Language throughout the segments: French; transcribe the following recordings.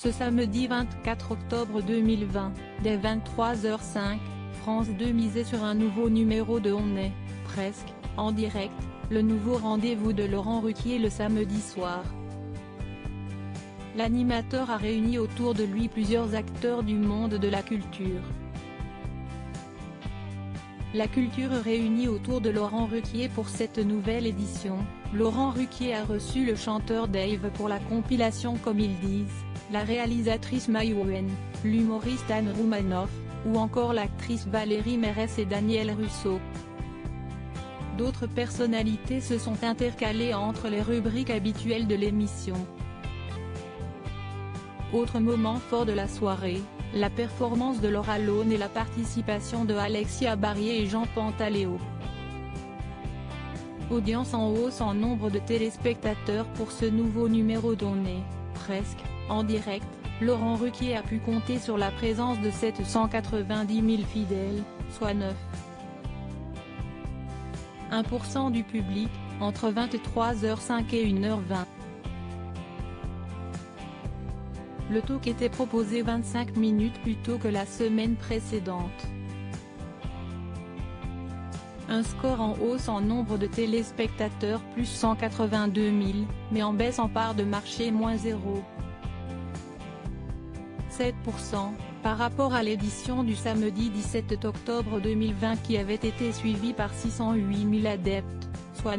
Ce samedi 24 octobre 2020, dès 23h05, France 2 misait sur un nouveau numéro de On est, presque, en direct, le nouveau rendez-vous de Laurent Ruquier le samedi soir. L'animateur a réuni autour de lui plusieurs acteurs du monde de la culture. La culture réunie autour de Laurent Ruquier pour cette nouvelle édition. Laurent Ruquier a reçu le chanteur Dave pour la compilation Comme ils disent, la réalisatrice Maïwenn, l'humoriste Anne Roumanoff, ou encore l'actrice Valérie Mérès et Daniel Russo. D'autres personnalités se sont intercalées entre les rubriques habituelles de l'émission. Autre moment fort de la soirée, la performance de Laura Lone et la participation de Alexia Barier et Jean Pantaléo. Audience en hausse en nombre de téléspectateurs pour ce nouveau numéro d'On est, presque, en direct. Laurent Ruquier a pu compter sur la présence de 790 000 fidèles, soit 9,1% du public, entre 23h05 et 1h20. Le talk était proposé 25 minutes plus tôt que la semaine précédente. Un score en hausse en nombre de téléspectateurs plus 182 000, mais en baisse en part de marché moins 0,7%, par rapport à l'édition du samedi 17 octobre 2020 qui avait été suivie par 608 000 adeptes, soit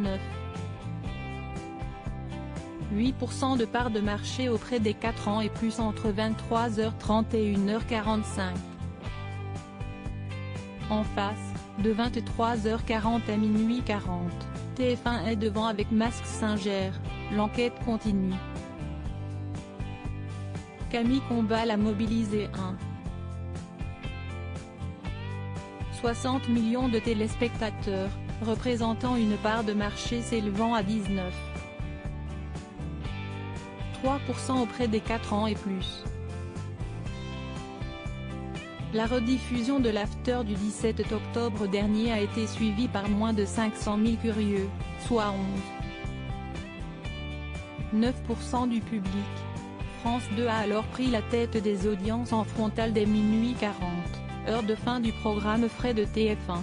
9,8% de part de marché auprès des 4 ans et plus entre 23h30 et 1h45. En face, de 23h40 à minuit 40, TF1 est devant avec Mask Singer, l'enquête continue. Camille Combal a mobilisé 60 millions de téléspectateurs, représentant une part de marché s'élevant à 19,3% auprès des 4 ans et plus. La rediffusion de l'after du 17 octobre dernier a été suivie par moins de 500 000 curieux, soit 11,9% du public. France 2 a alors pris la tête des audiences en frontale dès minuit 40, heure de fin du programme frais de TF1.